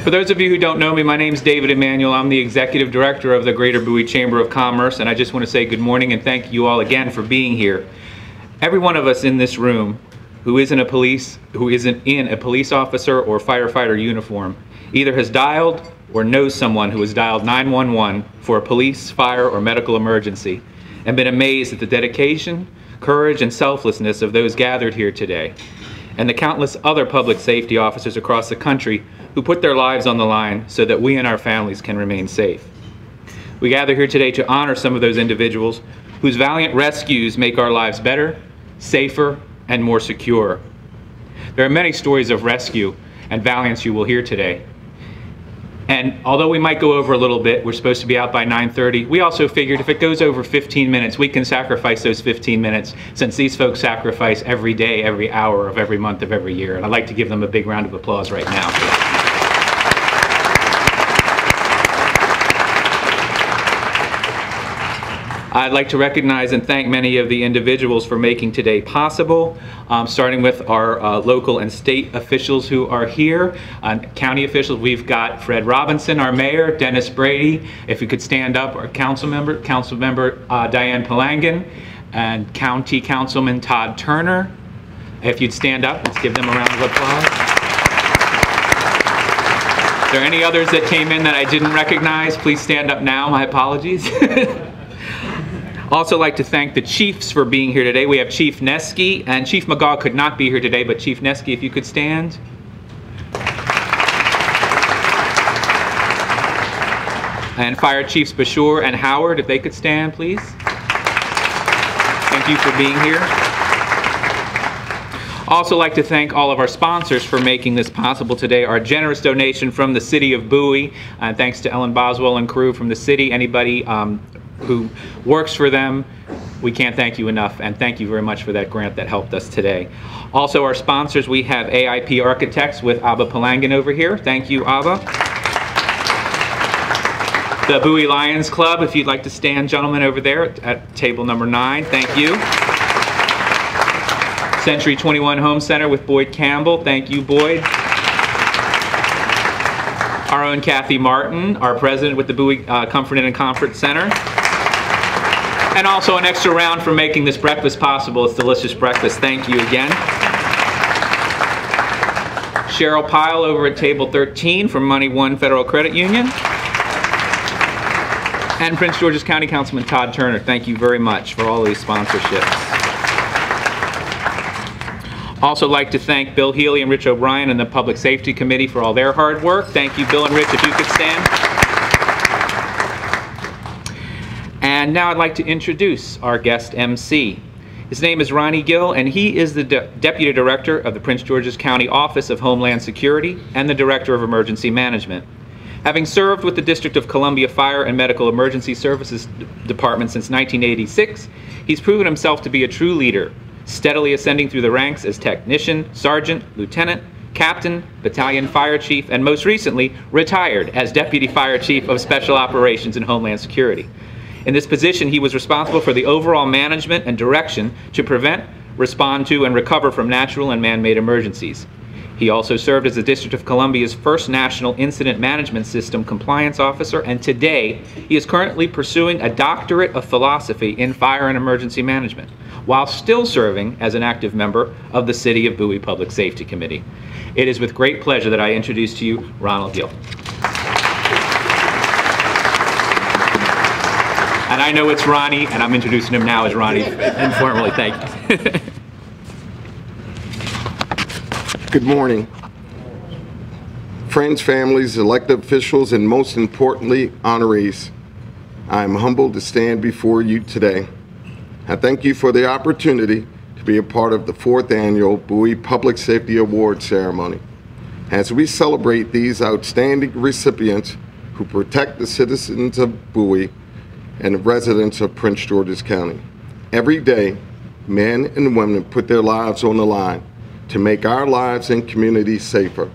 For those of you who don't know me, my name is David Emanuel. I'm the Executive Director of the Greater Bowie Chamber of Commerce, and I just want to say good morning and thank you all again for being here. Every one of us in this room who isn't in a police officer or firefighter uniform either has dialed or knows someone who has dialed 911 for a police, fire, or medical emergency and been amazed at the dedication, courage, and selflessness of those gathered here today, and the countless other public safety officers across the country who put their lives on the line so that we and our families can remain safe. We gather here today to honor some of those individuals whose valiant rescues make our lives better, safer, and more secure. There are many stories of rescue and valiance you will hear today. And although we might go over a little bit, we're supposed to be out by 9:30, we also figured if it goes over 15 minutes, we can sacrifice those 15 minutes since these folks sacrifice every day, every hour of every month of every year. And I'd like to give them a big round of applause right now for that. I'd like to recognize and thank many of the individuals for making today possible, starting with our local and state officials who are here. County officials, we've got Fred Robinson, our mayor, Dennis Brady, if you could stand up, our Councilmember Diane Palangin, and County Councilman Todd Turner. If you'd stand up, let's give them a round of applause. Are there any others that came in that I didn't recognize? Please stand up now, my apologies. Also like to thank the chiefs for being here today. We have Chief Neske, and Chief McGaw could not be here today, but Chief Neske, if you could stand. And Fire Chiefs Bashur and Howard, if they could stand, please. Thank you for being here. Also like to thank all of our sponsors for making this possible today. Our generous donation from the City of Bowie, and thanks to Ellen Boswell and crew from the city, anybody who works for them, we can't thank you enough, and thank you very much for that grant that helped us today. Also our sponsors, we have AIP Architects with Abba Palangin over here. Thank you, Abba. The Bowie Lions Club, if you'd like to stand, gentlemen, over there at table number 9. Thank you. Century 21 Home Center with Boyd Campbell. Thank you, Boyd. Our own Kathy Martin, our president with the Bowie Comfort Inn and Conference Center. And also an extra round for making this breakfast possible. It's delicious breakfast. Thank you again. Cheryl Pyle over at table 13 from Money One Federal Credit Union. And Prince George's County Councilman Todd Turner. Thank you very much for all these sponsorships. Also like to thank Bill Healy and Rich O'Brien and the Public Safety Committee for all their hard work. Thank you, Bill and Rich, if you could stand. And now I'd like to introduce our guest MC. His name is Ronnie Gill, and he is the Deputy Director of the Prince George's County Office of Homeland Security and the Director of Emergency Management. Having served with the District of Columbia Fire and Medical Emergency Services Department since 1986, he's proven himself to be a true leader, steadily ascending through the ranks as technician, sergeant, lieutenant, captain, battalion fire chief, and most recently, retired as Deputy Fire Chief of Special Operations and Homeland Security. In this position, he was responsible for the overall management and direction to prevent, respond to, and recover from natural and man-made emergencies. He also served as the District of Columbia's first National Incident Management System Compliance Officer, and today he is currently pursuing a doctorate of philosophy in fire and emergency management, while still serving as an active member of the City of Bowie Public Safety Committee. It is with great pleasure that I introduce to you Ronald Gill. And I know it's Ronnie, and I'm introducing him now as Ronnie informally. Thank you. Good morning. Friends, families, elected officials, and most importantly, honorees. I am humbled to stand before you today. I thank you for the opportunity to be a part of the 4th Annual Bowie Public Safety Award Ceremony. As we celebrate these outstanding recipients who protect the citizens of Bowie and the residents of Prince George's County. Every day, men and women put their lives on the line to make our lives and communities safer.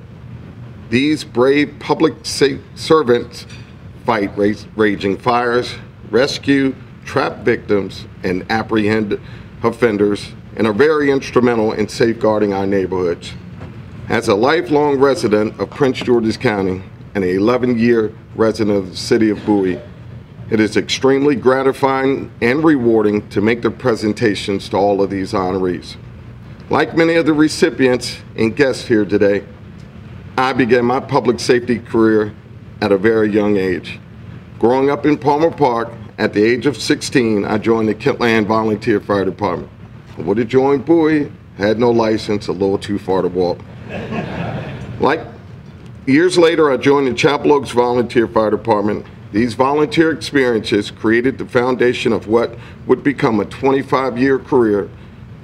These brave public servants fight raging fires, rescue trapped victims, and apprehend offenders, and are very instrumental in safeguarding our neighborhoods. As a lifelong resident of Prince George's County, and an 11-year resident of the City of Bowie. It is extremely gratifying and rewarding to make the presentations to all of these honorees. Like many of the recipients and guests here today, I began my public safety career at a very young age. Growing up in Palmer Park, at the age of 16, I joined the Kentland Volunteer Fire Department. I would have joined Bowie, had no license, a little too far to walk. Years later, I joined the Chapel Oaks Volunteer Fire Department. These volunteer experiences created the foundation of what would become a 25-year career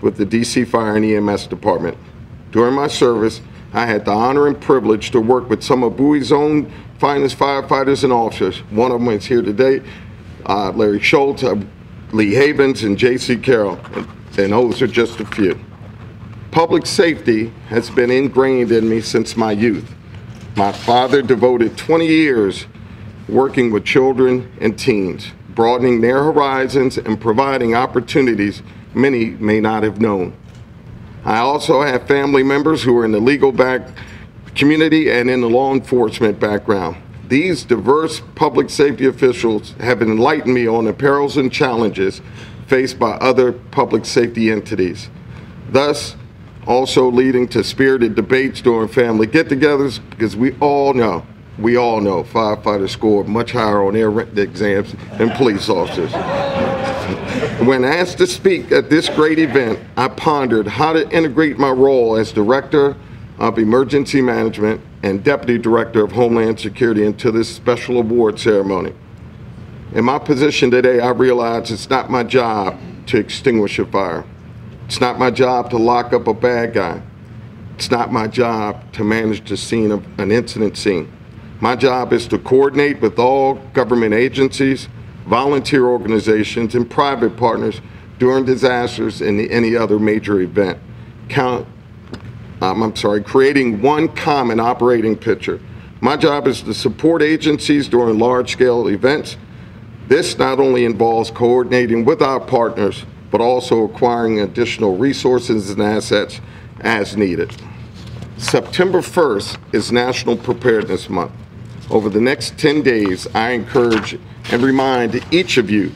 with the DC Fire and EMS Department. During my service, I had the honor and privilege to work with some of Bowie's own finest firefighters and officers. One of them is here today, Larry Schultz, Lee Havens, and J.C. Carroll, and those are just a few. Public safety has been ingrained in me since my youth. My father devoted 20 years working with children and teens, broadening their horizons and providing opportunities many may not have known. I also have family members who are in the legal community and in the law enforcement background. These diverse public safety officials have enlightened me on the perils and challenges faced by other public safety entities, thus also leading to spirited debates during family get-togethers, because we all know firefighters score much higher on their written exams than police officers. When asked to speak at this great event, I pondered how to integrate my role as Director of Emergency Management and Deputy Director of Homeland Security into this special award ceremony. In my position today, I realize it's not my job to extinguish a fire. It's not my job to lock up a bad guy. It's not my job to manage the scene of an incident scene. My job is to coordinate with all government agencies, volunteer organizations, and private partners during disasters and any other major event. Creating one common operating picture. My job is to support agencies during large-scale events. This not only involves coordinating with our partners, but also acquiring additional resources and assets as needed. September 1st is National Preparedness Month. Over the next 10 days, I encourage and remind each of you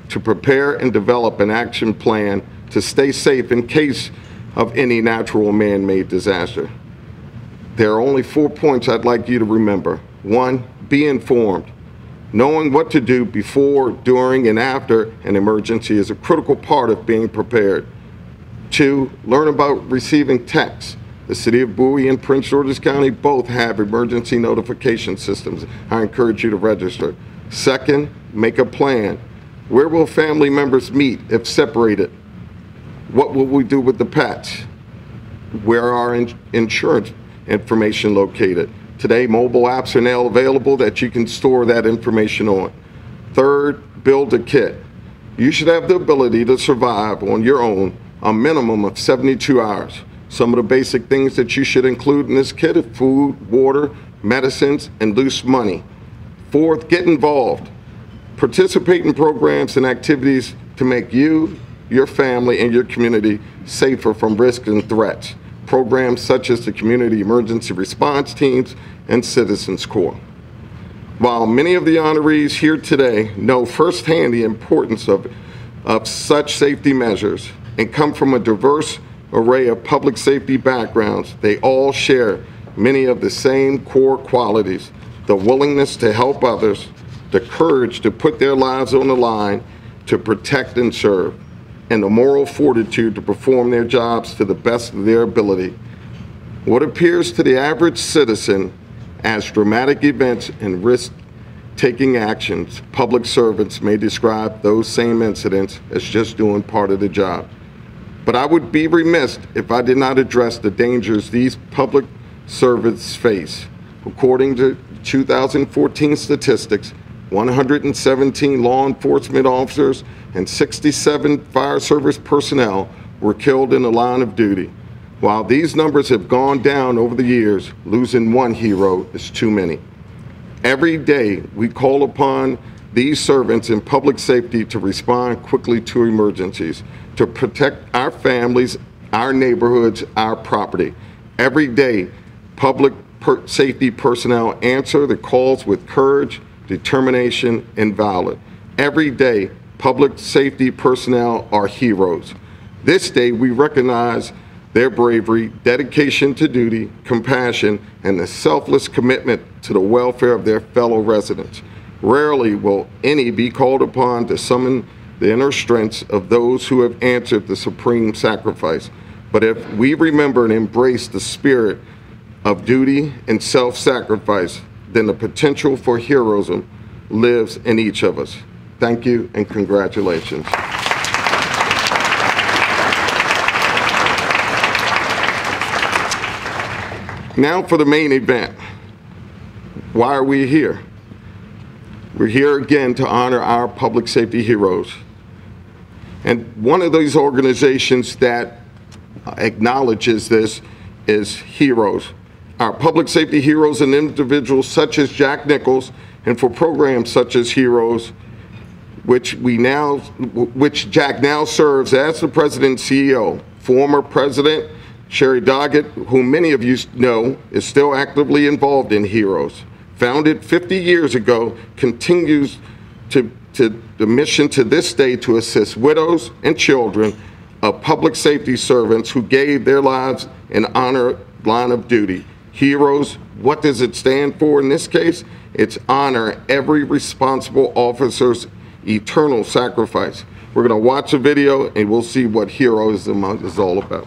to prepare and develop an action plan to stay safe in case of any natural man-made disaster. There are only 4 points I'd like you to remember. 1, be informed. Knowing what to do before, during, and after an emergency is a critical part of being prepared. 2, learn about receiving texts. The City of Bowie and Prince George's County both have emergency notification systems. I encourage you to register. 2nd, make a plan. Where will family members meet if separated? What will we do with the pets? Where are insurance information located? Today, mobile apps are now available that you can store that information on. 3rd, build a kit. You should have the ability to survive on your own a minimum of 72 hours. Some of the basic things that you should include in this kit are food, water, medicines, and loose money. 4th, get involved. Participate in programs and activities to make you, your family, and your community safer from risks and threats. Programs such as the Community Emergency Response Teams and Citizens Corps. While many of the honorees here today know firsthand the importance of such safety measures and come from a diverse array of public safety backgrounds, they all share many of the same core qualities: the willingness to help others, the courage to put their lives on the line to protect and serve, and the moral fortitude to perform their jobs to the best of their ability. What appears to the average citizen as dramatic events and risk-taking actions, public servants may describe those same incidents as just doing part of the job. But I would be remiss if I did not address the dangers these public servants face. According to 2014 statistics, 117 law enforcement officers and 67 fire service personnel were killed in the line of duty. While these numbers have gone down over the years, losing one hero is too many. Every day, we call upon these servants in public safety to respond quickly to emergencies, to protect our families, our neighborhoods, our property. Every day, public safety personnel answer the calls with courage, determination, and valor. Every day, public safety personnel are heroes. This day, we recognize their bravery, dedication to duty, compassion, and the selfless commitment to the welfare of their fellow residents. Rarely will any be called upon to summon the inner strengths of those who have answered the supreme sacrifice. But if we remember and embrace the spirit of duty and self-sacrifice, then the potential for heroism lives in each of us. Thank you and congratulations. Now for the main event. Why are we here? We're here again to honor our public safety heroes. And one of these organizations that acknowledges this is Heroes. Our public safety heroes and individuals such as Jack Nichols, and for programs such as Heroes, which Jack now serves as the president and CEO. Former President Sherry Doggett, whom many of you know, is still actively involved in Heroes. Founded 50 years ago, continues to the mission to this day to assist widows and children of public safety servants who gave their lives in honor line of duty. Heroes, what does it stand for in this case? It's honor every responsible officer's eternal sacrifice. We're going to watch a video and we'll see what heroism is all about.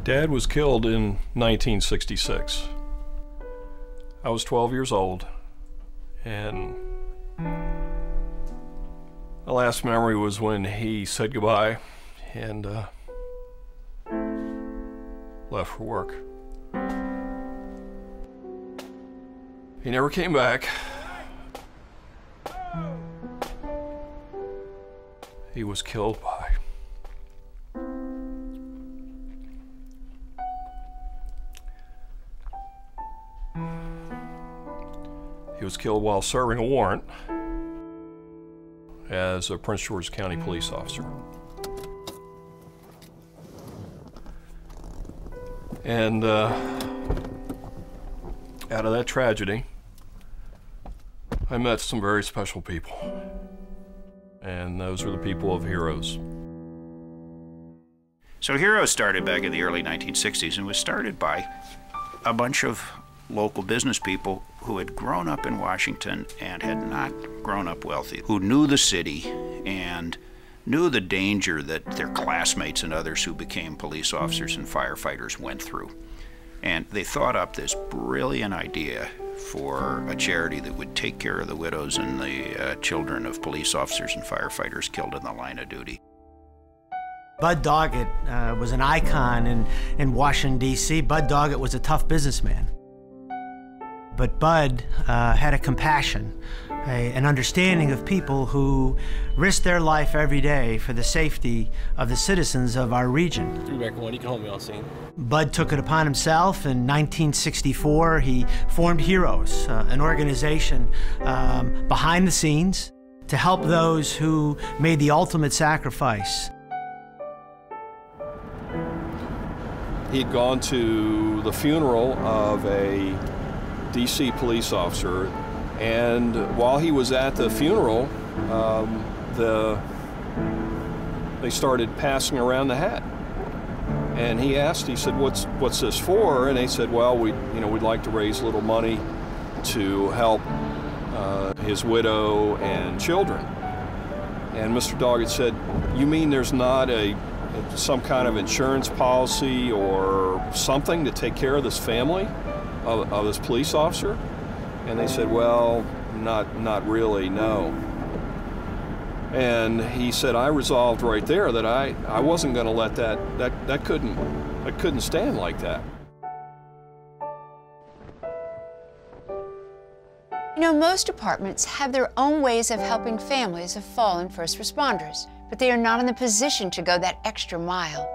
Dad was killed in 1966. I was 12 years old, and the last memory was when he said goodbye and left for work. He never came back. He was killed by while serving a warrant as a Prince George's County police officer. And out of that tragedy, I met some very special people. And those are the people of Heroes. So Heroes started back in the early 1960s and was started by a bunch of local business people who had grown up in Washington and had not grown up wealthy, who knew the city and knew the danger that their classmates and others who became police officers and firefighters went through. And they thought up this brilliant idea for a charity that would take care of the widows and the children of police officers and firefighters killed in the line of duty. Bud Doggett was an icon in Washington, D.C. Bud Doggett was a tough businessman. But Bud had a compassion, an understanding of people who risk their life every day for the safety of the citizens of our region. Bud took it upon himself. In 1964, he formed Heroes, an organization behind the scenes to help those who made the ultimate sacrifice. He'd gone to the funeral of a DC police officer, and while he was at the funeral, they started passing around the hat. And he asked, he said, "What's this for?" And they said, "Well, we'd like to raise a little money to help his widow and children." And Mr. Doggett said, "You mean there's not some kind of insurance policy or something to take care of this family of this police officer?" And they said, "Well, not really, no." And he said, "I resolved right there that I wasn't going to let that couldn't stand like that." You know, most departments have their own ways of helping families of fallen first responders, but they are not in the position to go that extra mile.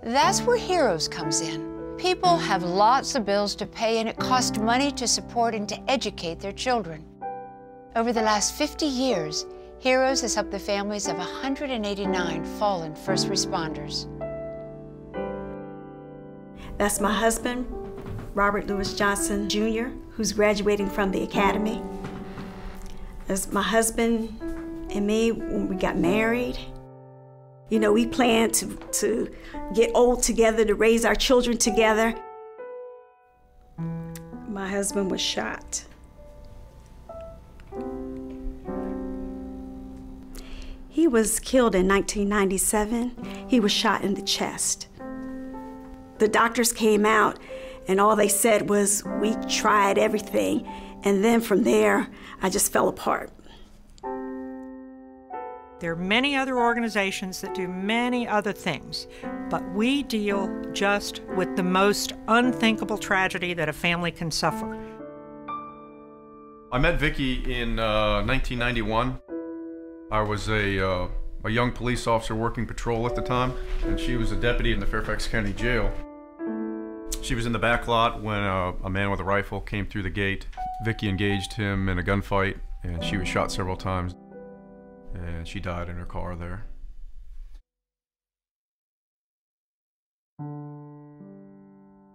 That's where Heroes comes in. People have lots of bills to pay, and it costs money to support and to educate their children. Over the last 50 years, Heroes has helped the families of 189 fallen first responders. That's my husband, Robert Louis Johnson, Jr., who's graduating from the academy. That's my husband and me when we got married. You know, we planned to get old together, to raise our children together. My husband was shot. He was killed in 1997. He was shot in the chest. The doctors came out and all they said was, we tried everything. And then from there, I just fell apart. There are many other organizations that do many other things, but we deal just with the most unthinkable tragedy that a family can suffer. I met Vicki in 1991. I was a young police officer working patrol at the time, and she was a deputy in the Fairfax County Jail. She was in the back lot when a man with a rifle came through the gate. Vicki engaged him in a gunfight, and she was shot several times, and she died in her car there.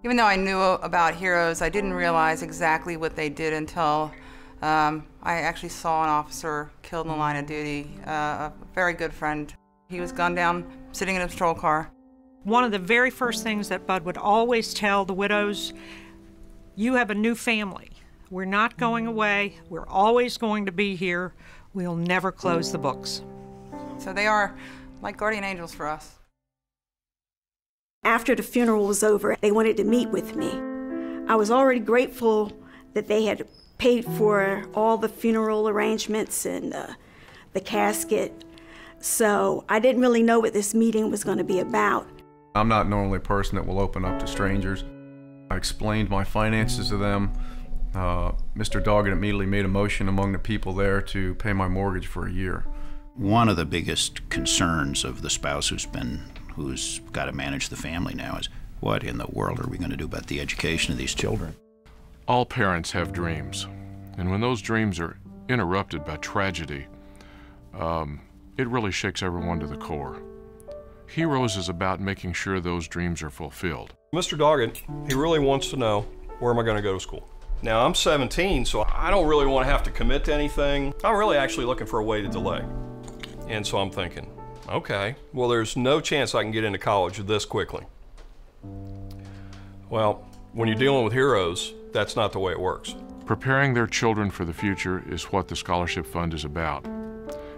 Even though I knew about Heroes, I didn't realize exactly what they did until I actually saw an officer killed in the line of duty, a very good friend. He was gunned down sitting in a patrol car. One of the very first things that Bud would always tell the widows, you have a new family. We're not going away. We're always going to be here. We'll never close the books. So they are like guardian angels for us. After the funeral was over, they wanted to meet with me. I was already grateful that they had paid for all the funeral arrangements and the casket. So I didn't really know what this meeting was going to be about. I'm not normally a person that will open up to strangers. I explained my finances to them. Mr. Doggett immediately made a motion among the people there to pay my mortgage for a year. One of the biggest concerns of the spouse who's got to manage the family now is, what in the world are we going to do about the education of these children? All parents have dreams, and when those dreams are interrupted by tragedy, it really shakes everyone to the core. Heroes is about making sure those dreams are fulfilled. Mr. Doggett, he really wants to know, where am I going to go to school? Now, I'm 17, so I don't really want to have to commit to anything. I'm really actually looking for a way to delay. And so I'm thinking, okay, well, there's no chance I can get into college this quickly. Well, when you're dealing with Heroes, that's not the way it works. Preparing their children for the future is what the Scholarship Fund is about.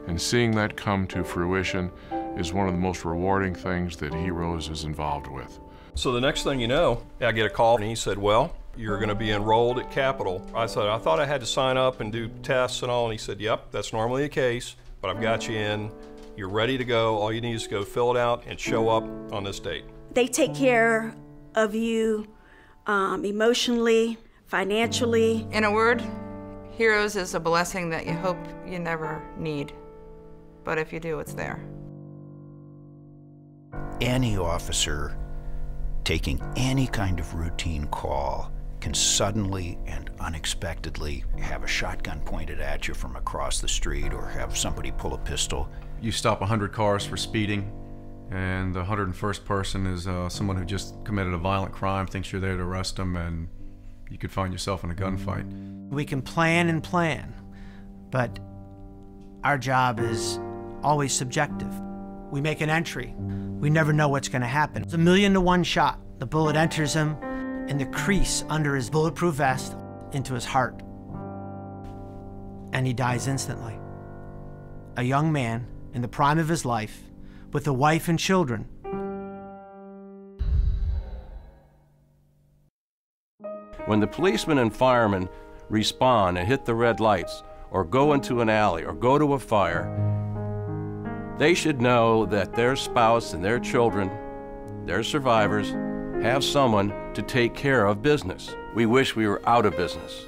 And seeing that come to fruition is one of the most rewarding things that Heroes is involved with. So the next thing you know, I get a call and he said, well, you're going to be enrolled at Capitol. I said, I thought I had to sign up and do tests and all. And he said, yep, that's normally the case, but I've got you in. You're ready to go. All you need is to go fill it out and show up on this date. They take care of you emotionally, financially. In a word, Heroes is a blessing that you hope you never need. But if you do, it's there. Any officer taking any kind of routine call can suddenly and unexpectedly have a shotgun pointed at you from across the street or have somebody pull a pistol. You stop 100 cars for speeding, and the 101st person is someone who just committed a violent crime, thinks you're there to arrest them, and you could find yourself in a gunfight. We can plan and plan, but our job is always subjective. We make an entry. We never know what's going to happen. It's 1,000,000 to 1 shot. The bullet enters him in the crease under his bulletproof vest into his heart, and he dies instantly. A young man in the prime of his life with a wife and children. When the policemen and firemen respond and hit the red lights or go into an alley or go to a fire, they should know that their spouse and their children, their survivors, have someone to take care of business. We wish we were out of business.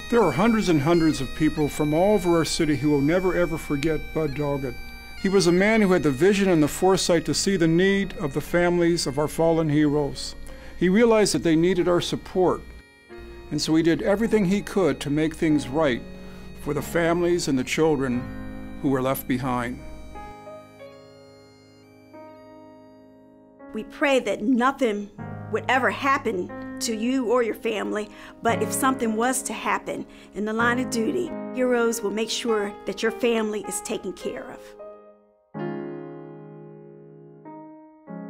There are hundreds and hundreds of people from all over our city who will never ever forget Bud Doggett. He was a man who had the vision and the foresight to see the need of the families of our fallen heroes. He realized that they needed our support, and so he did everything he could to make things right for the families and the children who were left behind. We pray that nothing would ever happen to you or your family, but if something was to happen in the line of duty, Heroes will make sure that your family is taken care of.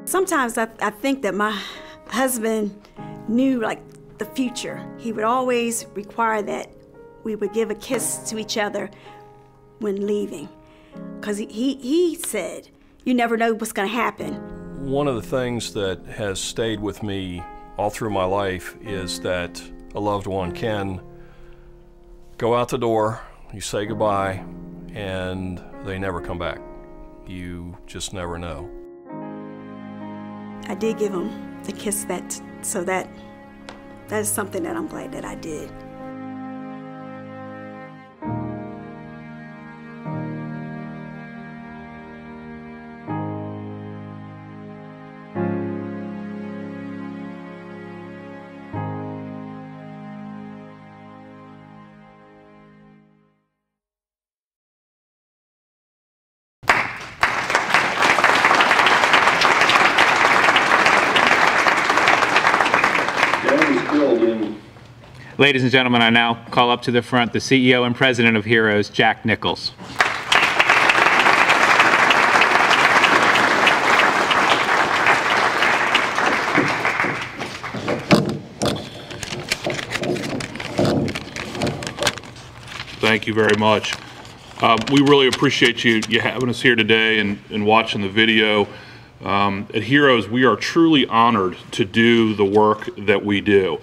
Sometimes I think that my husband knew like the future. He would always require that we would give a kiss to each other when leaving, because he said, you never know what's going to happen. One of the things that has stayed with me all through my life is that a loved one can go out the door, you say goodbye, and they never come back. You just never know. I did give him the kiss so that is something that I'm glad that I did. Ladies and gentlemen, I now call up to the front the CEO and President of Heroes, Jack Nichols. Thank you very much. We really appreciate you having us here today and watching the video. At Heroes, we are truly honored to do the work that we do.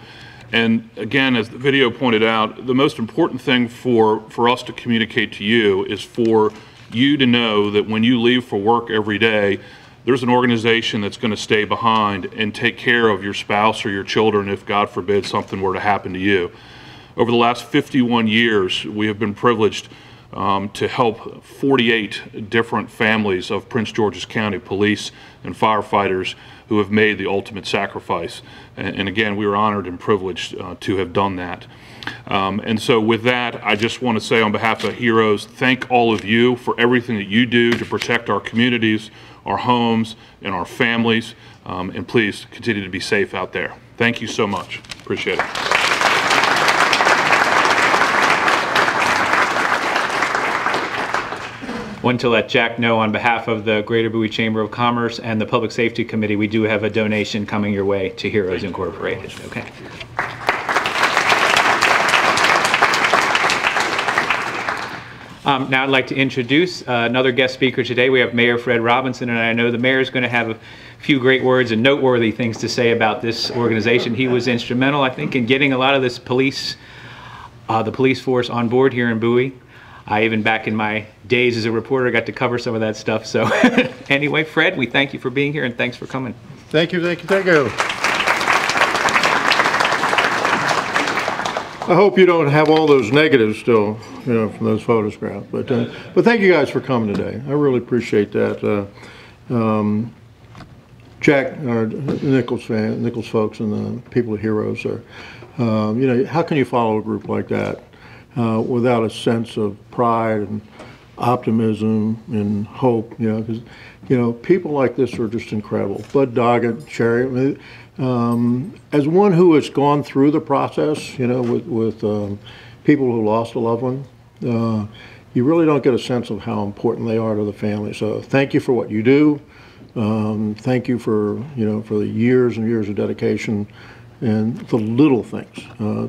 And again, as the video pointed out, the most important thing for us to communicate to you is for you to know that when you leave for work every day, there's an organization that's going to stay behind and take care of your spouse or your children if, God forbid, something were to happen to you. Over the last 51 years, we have been privileged to help 48 different families of Prince George's County police and firefighters who have made the ultimate sacrifice. And again, we are honored and privileged to have done that. And so with that, I just want to say on behalf of Heroes, thank all of you for everything that you do to protect our communities, our homes, and our families. And please continue to be safe out there. Thank you so much. Appreciate it. Want to let Jack know on behalf of the Greater Bowie Chamber of Commerce and the Public Safety Committee, we do have a donation coming your way to Heroes Incorporated. Okay. Now I'd like to introduce another guest speaker today. We have Mayor Fred Robinson, and I know the mayor is going to have a few great words and noteworthy things to say about this organization. He was instrumental, I think, in getting a lot of this the police force on board here in Bowie. I even back in my days as a reporter got to cover some of that stuff. So anyway, Fred, we thank you for being here and thanks for coming. Thank you, thank you, thank you. I hope you don't have all those negatives still, from those photographs. But thank you guys for coming today. I really appreciate that. Jack, our Nichols folks, and the people of Heroes are, how can you follow a group like that without a sense of pride and optimism and hope? Because people like this are just incredible. Bud Doggett, Cherry. As one who has gone through the process, with people who lost a loved one, you really don't get a sense of how important they are to the family. So thank you for what you do. Thank you for for the years and years of dedication and the little things.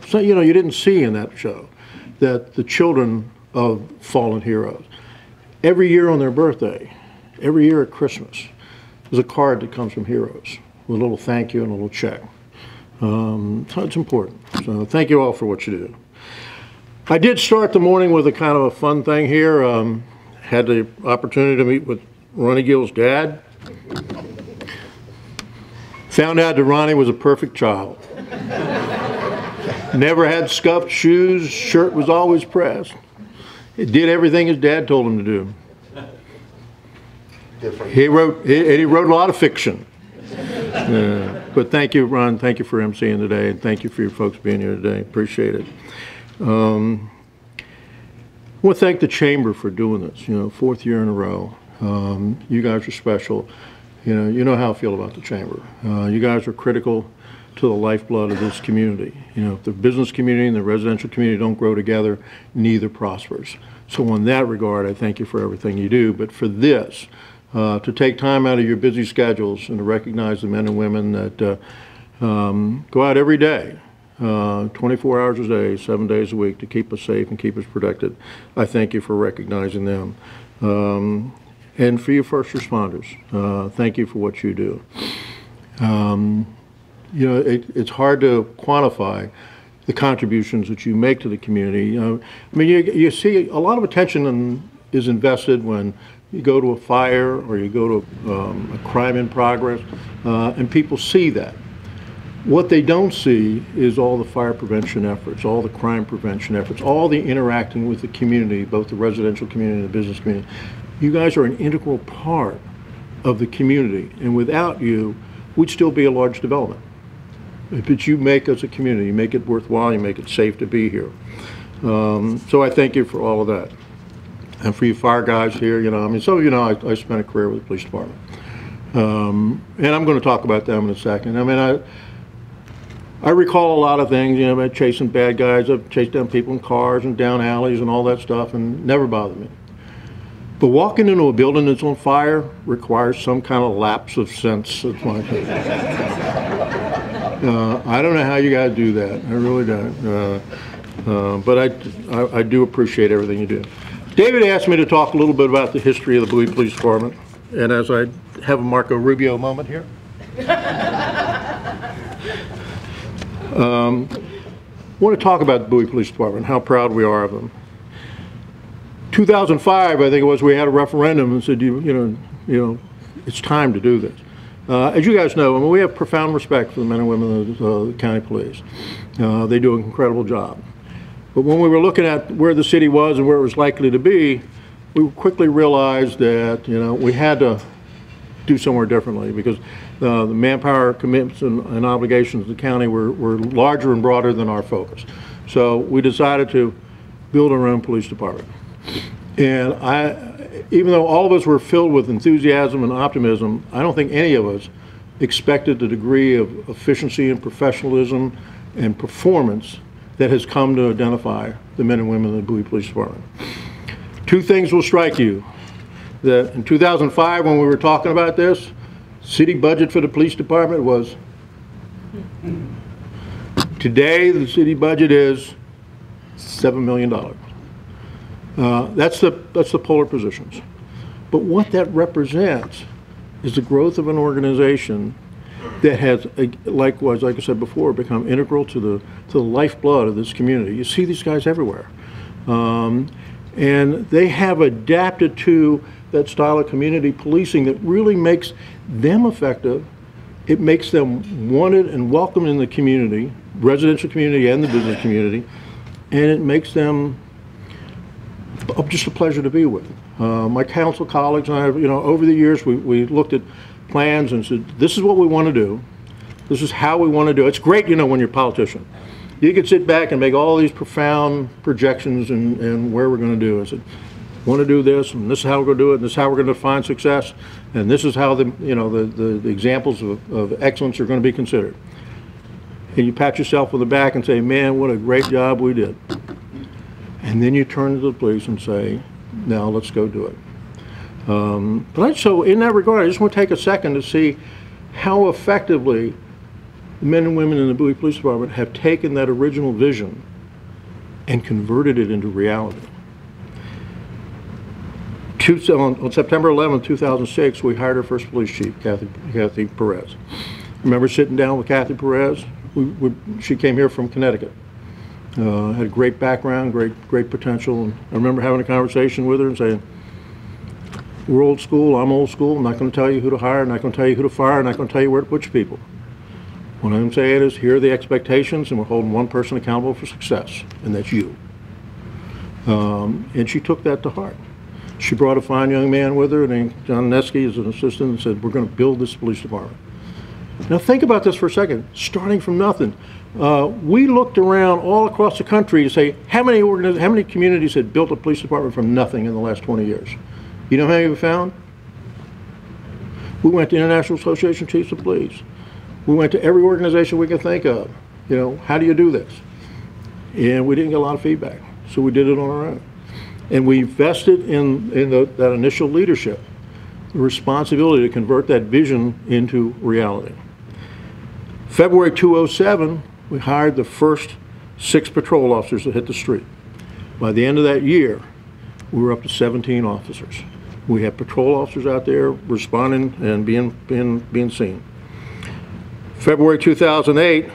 So you didn't see in that show that the children of fallen heroes, every year on their birthday, every year at Christmas, there's a card that comes from Heroes with a little thank you and a little check. So it's important. So thank you all for what you do. I did start the morning with a kind of a fun thing here. Had the opportunity to meet with Ronnie Gill's dad. Found out that Ronnie was a perfect child. Never had scuffed shoes, shirt was always pressed. He did everything his dad told him to do. He wrote a lot of fiction. But thank you, Ron. Thank you for emceeing today, and thank you for your folks being here today. Appreciate it. I want to thank the Chamber for doing this, you know, 4th year in a row. You guys are special. You know how I feel about the Chamber. You guys are critical to the lifeblood of this community. You know, if the business community and the residential community don't grow together, neither prospers. So in that regard, I thank you for everything you do. But for this, to take time out of your busy schedules and to recognize the men and women that go out every day, 24 hours a day, 7 days a week to keep us safe and keep us protected, I thank you for recognizing them. And for you first responders, thank you for what you do. You know, it's hard to quantify the contributions that you make to the community. You know, I mean, you see a lot of attention is invested when you go to a fire or you go to a crime in progress, and people see that. What they don't see is all the fire prevention efforts, all the crime prevention efforts, all the interacting with the community, both the residential community and the business community. You guys are an integral part of the community, and without you, we'd still be a large development. But you make us a community, you make it worthwhile, you make it safe to be here. So I thank you for all of that. And for you fire guys here, you know, I mean, some of you know I spent a career with the police department. And I'm going to talk about them in a second. I mean, I recall a lot of things, you know, about chasing bad guys. I've chased down people in cars and down alleys and all that stuff, and never bothered me. But walking into a building that's on fire requires some kind of lapse of sense. I don't know how you guys do that. I really don't. But I do appreciate everything you do. David asked me to talk a little bit about the history of the Bowie Police Department. And as I have a Marco Rubio moment here. I want to talk about the Bowie Police Department, how proud we are of them. 2005, I think it was, we had a referendum and said, you know, it's time to do this. As you guys know, I mean, we have profound respect for the men and women of the county police. They do an incredible job. But when we were looking at where the city was and where it was likely to be, we quickly realized that, you know, we had to do somewhere differently because the manpower commitments and obligations of the county were larger and broader than our focus. So we decided to build our own police department. And even though all of us were filled with enthusiasm and optimism, I don't think any of us expected the degree of efficiency and professionalism and performance that has come to identify the men and women of the Bowie Police Department. Two things will strike you. That in 2005, when we were talking about this, city budget for the police department was, today the city budget is $7 million. That's the polar positions. But what that represents is the growth of an organization that has, like I said before, become integral to the lifeblood of this community. You see these guys everywhere. And they have adapted to that style of community policing that really makes them effective. It makes them wanted and welcome in the community, residential community and the business community, and it makes them just a pleasure to be with. My council colleagues and I, you know, over the years we looked at plans and said, this is what we want to do. This is how we want to do it. It's great, you know, when you're a politician. You can sit back and make all these profound projections and where we're going to do it. I said, want to do this, and this is how we're going to do it, and this is how we're going to define success, and this is how the examples of excellence are going to be considered. And you pat yourself on the back and say, man, what a great job we did. And then you turn to the police and say, now let's go do it. So in that regard, I just want to take a second to see how effectively the men and women in the Bowie Police Department have taken that original vision and converted it into reality. On September 11, 2006, we hired our first police chief, Kathy Perez. I remember sitting down with Kathy Perez. She came here from Connecticut. Had a great background, great potential. And I remember having a conversation with her and saying, we're old school, I'm old school, I'm not going to tell you who to hire, I'm not going to tell you who to fire, I'm not going to tell you where to put your people. What I'm saying is, here are the expectations, and we're holding one person accountable for success, and that's you. And she took that to heart. She brought a fine young man with her named John Nesky as an assistant and said, we're going to build this police department. Now think about this for a second, starting from nothing. We looked around all across the country to say how many communities had built a police department from nothing in the last 20 years. You know how many we found? We went to International Association of Chiefs of Police. We went to every organization we could think of. You know, how do you do this? And we didn't get a lot of feedback, so we did it on our own. And we vested in that initial leadership, the responsibility to convert that vision into reality. February 2007, we hired the first 6 patrol officers to hit the street. By the end of that year, we were up to 17 officers. We had patrol officers out there responding and being seen. February 2008,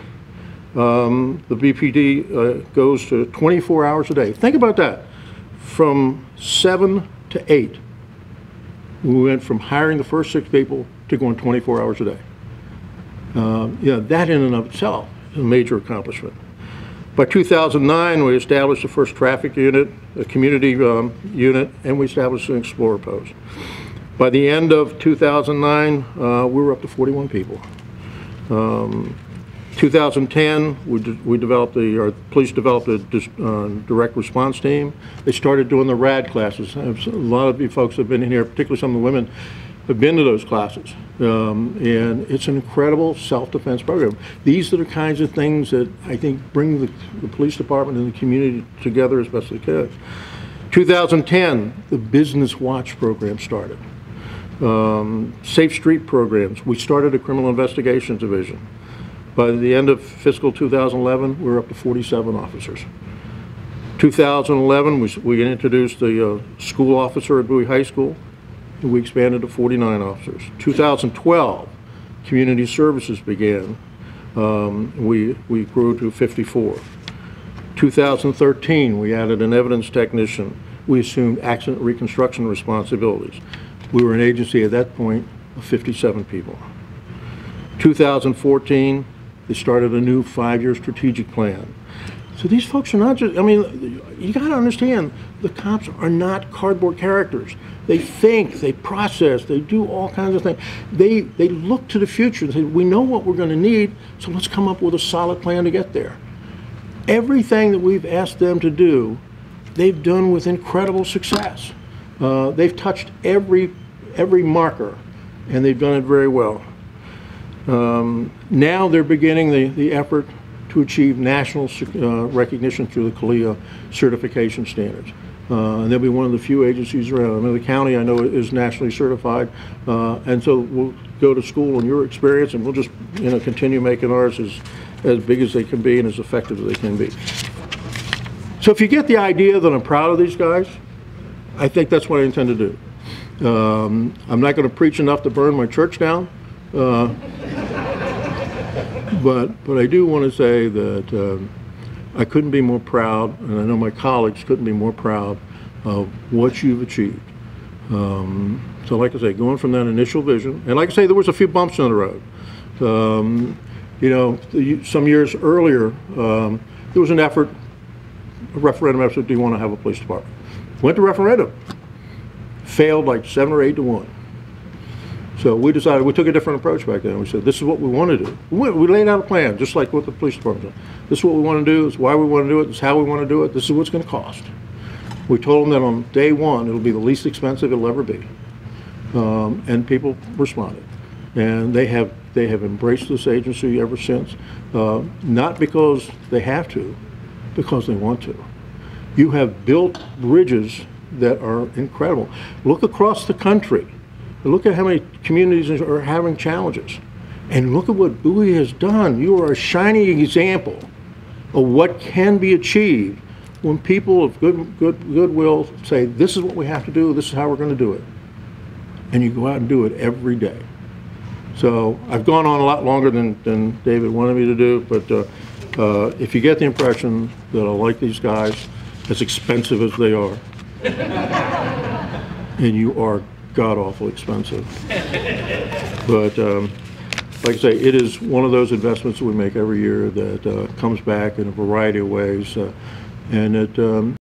the BPD goes to 24 hours a day. Think about that. From 7 to 8, we went from hiring the first 6 people to going 24 hours a day. That in and of itself is a major accomplishment. By 2009, we established the first traffic unit, a community unit, and we established an explorer post. By the end of 2009, we were up to 41 people. 2010, our police developed a direct response team. They started doing the RAD classes. A lot of you folks have been in here, particularly some of the women, have been to those classes. And it's an incredible self-defense program. These are the kinds of things that I think bring the police department and the community together as best they can. 2010, the Business Watch program started. Safe Street programs. We started a criminal investigations division. By the end of fiscal 2011, we were up to 47 officers. 2011, we introduced the school officer at Bowie High School. We expanded to 49 officers. 2012, community services began. We grew to 54. 2013, we added an evidence technician. We assumed accident reconstruction responsibilities. We were an agency at that point of 57 people. 2014, they started a new 5-year strategic plan. So these folks are not just, I mean, you got to understand, the cops are not cardboard characters. They think, they process, they do all kinds of things. They look to the future and say, we know what we're going to need, so let's come up with a solid plan to get there. Everything that we've asked them to do, they've done with incredible success. They've touched every marker, and they've done it very well. Now they're beginning the effort to achieve national recognition through the CALIA certification standards. And they'll be one of the few agencies around. I mean, the county, I know, is nationally certified, and so we'll go to school on your experience, and we'll just, continue making ours as big as they can be and as effective as they can be. So if you get the idea that I'm proud of these guys, I think that's what I intend to do. I'm not going to preach enough to burn my church down, but I do want to say that I couldn't be more proud, and I know my colleagues couldn't be more proud of what you've achieved. So like I say, going from that initial vision, and like I say, there was a few bumps in the road. Some years earlier, there was an effort, a referendum effort, do you want to have a police department? Went to referendum, failed like 7 or 8 to 1. So we decided, we took a different approach back then. We said, this is what we want to do. We laid out a plan, just like what the police department did. This is what we want to do, this is why we want to do it, this is how we want to do it, this is what it's going to cost. We told them that on day 1, it'll be the least expensive it'll ever be. And people responded. And they have embraced this agency ever since, not because they have to, because they want to. You have built bridges that are incredible. Look across the country. Look at how many communities are having challenges. And look at what Bowie has done. You are a shining example of what can be achieved when people of goodwill say, this is what we have to do, this is how we're going to do it. And you go out and do it every day. So I've gone on a lot longer than David wanted me to do, but if you get the impression that I like these guys, as expensive as they are, and you are god-awful expensive. But like I say, it is one of those investments that we make every year that comes back in a variety of ways, and it